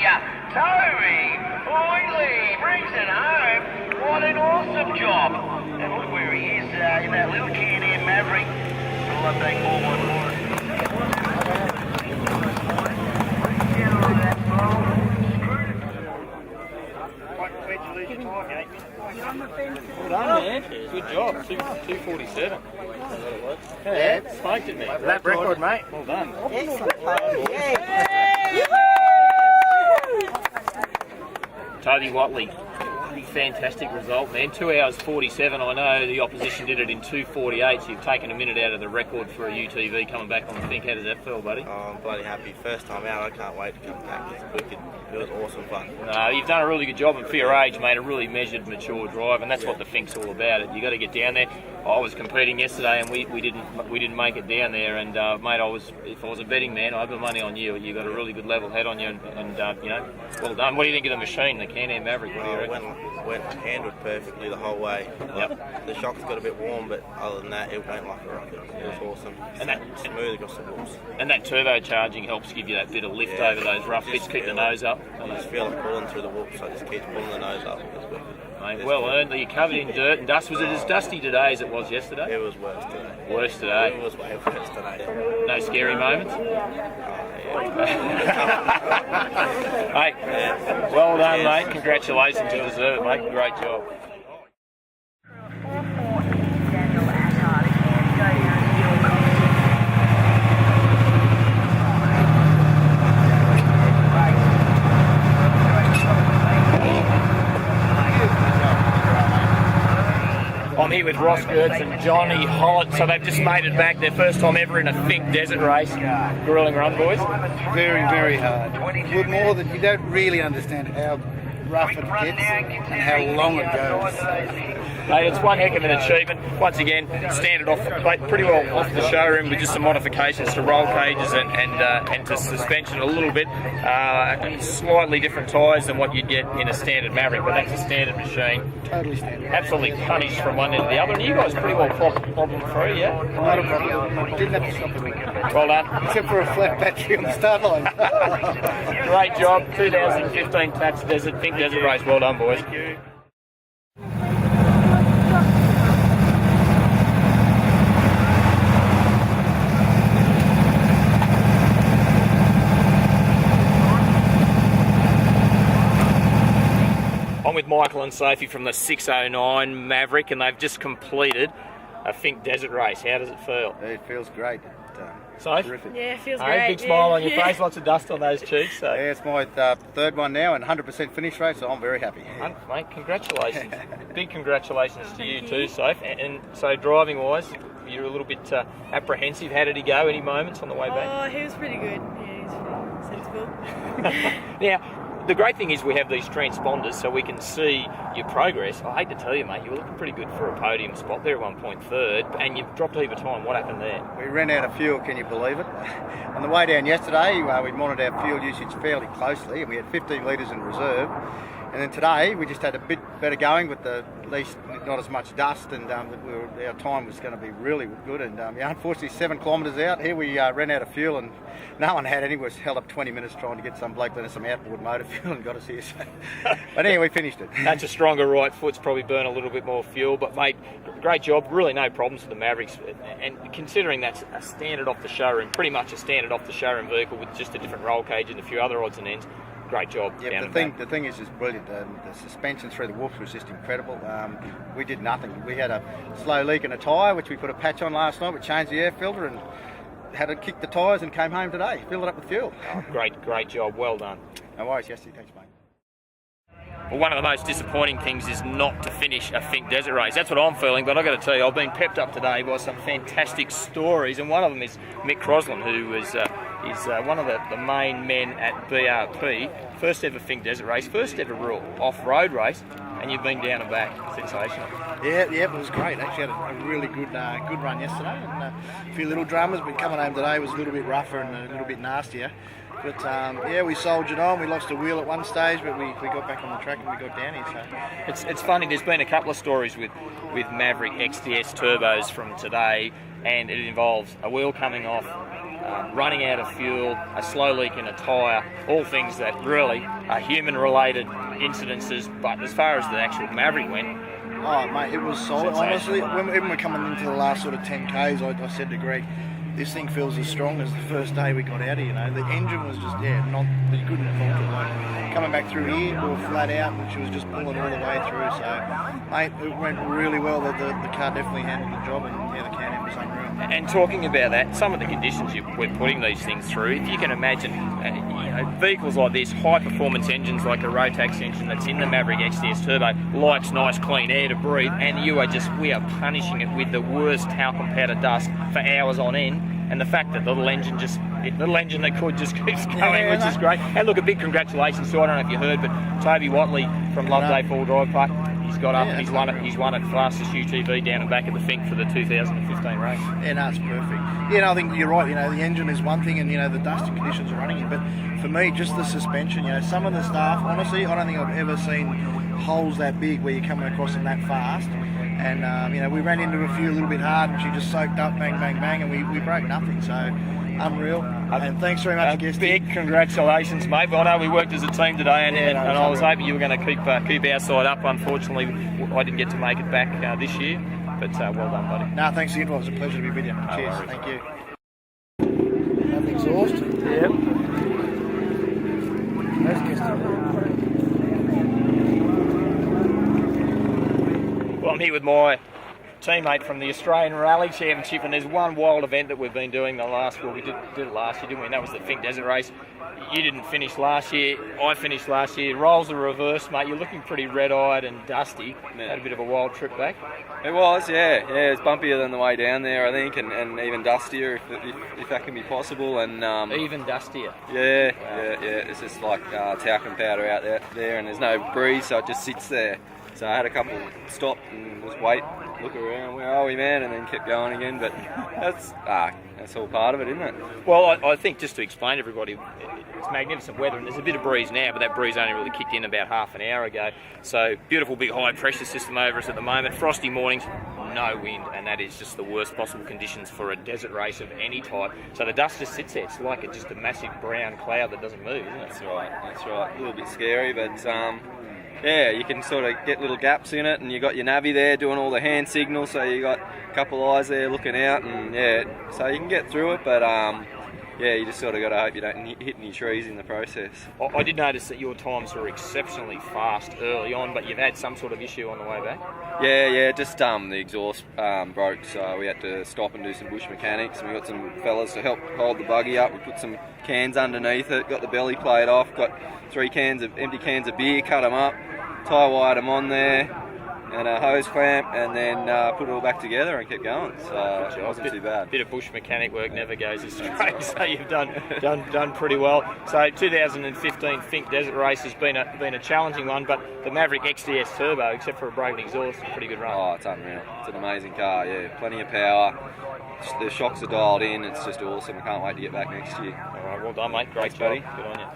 Toby Whateley brings it home. What an awesome job. And look where he is in that little Can-Am Maverick. We'll have that ball one more. Well done, man. Good job. 247. Yeah, smoked it, man. That record, mate. Well done. Toby Whateley, fantastic result, man. 2 hours 47. I know the opposition did it in 2:48, so you've taken a minute out of the record for a UTV coming back on the Fink. How does that feel, buddy? Oh, I'm bloody happy. First time out, I can't wait to come back. It's wicked. It was awesome fun. No, you've done a really good job, and for your age, mate, a really measured, mature drive, and that's what the Fink's all about. You got to get down there. I was competing yesterday, and we didn't make it down there. And mate, if I was a betting man, I'd put money on you. You got a really good level head on you, and you know, well done. What do you think of the machine, the Can-Am Maverick? What do you reckon? Went handled perfectly the whole way. Yep. The shocks got a bit warm, but other than that, it went like a rocket. It was awesome. And that smooth across the walls. And that turbocharging helps give you that bit of lift over those rough bits, keep the nose up. I just feel it pulling through the whoops, so it just keeps pulling the nose up. Mate, well earned. You covered in dirt and dust. Was it as dusty today as it was yesterday? It was worse today. Worse today? It was way worse today. No scary moments? Hey, well done, mate. Congratulations. You deserve it, mate. Great job. I'm here with Ross Gertz and Johnny Hollett, so they've just made it back, their first time ever in a Finke Desert Race. Grueling run, boys? Very, very hard. With more than, you don't really understand how rough it gets and how long it goes. Hey, it's one heck of an achievement. Once again, standard off, pretty well off the showroom with just some modifications to roll cages and to suspension a little bit. Slightly different tyres than what you'd get in a standard Maverick, but that's a standard machine. Totally standard. Absolutely punished from one end to the other. And you guys pretty well problem-free, yeah? Not a problem. Didn't have to stop it. Well done. Except for a flat battery on the start line. Great job. 2015 Tatts Finke Desert Race. Well done, boys. Thank you. I'm with Michael and Sophie from the 609 Maverick, and they've just completed a Finke Desert Race. How does it feel? It feels great. Terrific. Yeah, it feels hey, great. Big smile on your face, lots of dust on those cheeks. So. Yeah, it's my third one now and 100% finish rate, so I'm very happy. Mate, congratulations. Big congratulations to you too, Soph. And so driving-wise, you're a little bit apprehensive. How did he go? Any moments on the way back? Oh, he was pretty good. Yeah, he's pretty sensible. Now, the great thing is we have these transponders so we can see your progress. I hate to tell you, mate, you were looking pretty good for a podium spot there at 1.3, and you've dropped a heap of time. What happened there? We ran out of fuel, can you believe it? On the way down yesterday, we monitored our fuel usage fairly closely, and we had 15 litres in reserve. And then today, we just had a bit better going with at least not as much dust, and our time was going to be really good. And unfortunately, 7 kilometres out, here we ran out of fuel, and no one had any. We was held up 20 minutes trying to get some bloke lent us some outboard motor fuel and got us here. So. But anyway, we finished it. That's a stronger right foot's probably burn a little bit more fuel, but mate, great job. Really no problems with the Mavericks, and considering that's a standard off the showroom, pretty much a standard off the showroom vehicle with just a different roll cage and a few other odds and ends. Great job. Yeah, the thing is just brilliant. The suspension through the whoops was just incredible. We did nothing. We had a slow leak in a tyre, which we put a patch on last night. We changed the air filter and had to kick the tyres and came home today. Filled it up with fuel. Oh, great job. Well done. No worries, Jesse. Thanks, mate. Well, one of the most disappointing things is not to finish a Finke Desert Race. That's what I'm feeling, but I've got to tell you, I've been pepped up today by some fantastic stories, and one of them is Mick Crosland, who is one of the main men at BRP. First ever Finke Desert Race, first ever real off-road race, and you've been down and back. Sensational. Yeah, it was great. Actually had a really good run yesterday, and a few little dramas, but coming home today was a little bit rougher and a little bit nastier. But yeah, we soldiered on. We lost a wheel at one stage, but we got back on the track and we got down here. So it's funny. There's been a couple of stories with Maverick XDS turbos from today, and it involves a wheel coming off, running out of fuel, a slow leak in a tyre, all things that really are human-related incidences. But as far as the actual Maverick went, oh mate, it was solid. Honestly, when we're coming into the last sort of 10Ks, I said to Greg, this thing feels as strong as the first day we got out here. You know, the engine was just not. You couldn't have faulted it. Like coming back through here, we were flat out, and she was just pulling all the way through. So, mate, it went really well. The car definitely handled the job, and yeah, the can was unreal. and talking about that, some of the conditions we're putting these things through, if you can imagine, vehicles like this, high-performance engines like a Rotax engine that's in the Maverick XDS Turbo, likes nice clean air to breathe, and we are punishing it with the worst talcum powder dust for hours on end. And the fact that the little engine that could just keeps going, which is great. And look, a big congratulations to, I don't know if you heard, but Toby Whateley from Loveday Full Drive Park, he's got up and he's won it fastest UTV down and back at the Finke for the 2015 race. Yeah, no, it's perfect. Yeah, no, I think you're right. You know, the engine is one thing, and you know the dust and conditions are running in. But for me, just the suspension. You know, some of the stuff. Honestly, I don't think I've ever seen holes that big where you're coming across them that fast. And you know, we ran into a few a little bit hard, and she just soaked up, bang, bang, bang, and we broke nothing. So unreal. And thanks very much, Guesty. Big congratulations, mate. Well, I know we worked as a team today, and I was hoping you were going to keep our side up. Unfortunately, I didn't get to make it back this year, but well done, buddy. No, thanks again. It was a pleasure to be with you. Cheers. Worries. Thank you. Enough exhaust. Yep. That's Guesty. Well, I'm here with my teammate from the Australian Rally Championship, and there's one wild event that we've been doing we did it last year, didn't we? And that was the Finke Desert Race. You didn't finish last year, I finished last year. Roles are reversed, mate. You're looking pretty red-eyed and dusty. Yeah. Had a bit of a wild trip back. It was, yeah. It was bumpier than the way down there, I think, and even dustier if that can be possible. And Even dustier. yeah. It's just like talcum powder out there, and there's no breeze, so it just sits there. So I had a couple stop and just wait, look around, where are we, man, and then kept going again. But that's all part of it, isn't it? Well, I think just to explain to everybody, it's magnificent weather, and there's a bit of breeze now, but that breeze only really kicked in about half an hour ago. So beautiful big high pressure system over us at the moment. Frosty mornings, no wind, and that is just the worst possible conditions for a desert race of any type. So the dust just sits there. It's like just a massive brown cloud that doesn't move, isn't it? That's right. A little bit scary, but yeah, you can sort of get little gaps in it, and you got your navvy there doing all the hand signals, so you got a couple of eyes there looking out, and yeah, so you can get through it, but yeah, you just sort of got to hope you don't hit any trees in the process. I did notice that your times were exceptionally fast early on, but you've had some sort of issue on the way back. Yeah, just the exhaust broke, so we had to stop and do some bush mechanics, and we got some fellas to help hold the buggy up. We put some cans underneath it, got the belly plate off, got 3 empty cans of beer, cut them up, tie wired them on there, and a hose clamp, and then put it all back together and kept going. So it wasn't too bad. Bit of bush mechanic work never goes astray, so you've done pretty well. So 2015 Finke Desert Race has been a challenging one, but the Maverick XDS Turbo, except for a broken exhaust, is a pretty good run. Oh, it's unreal. It's an amazing car. Yeah, plenty of power. The shocks are dialed in. It's just awesome. I can't wait to get back next year. All right, well done, mate. Great Thanks, job. buddy. Good on you.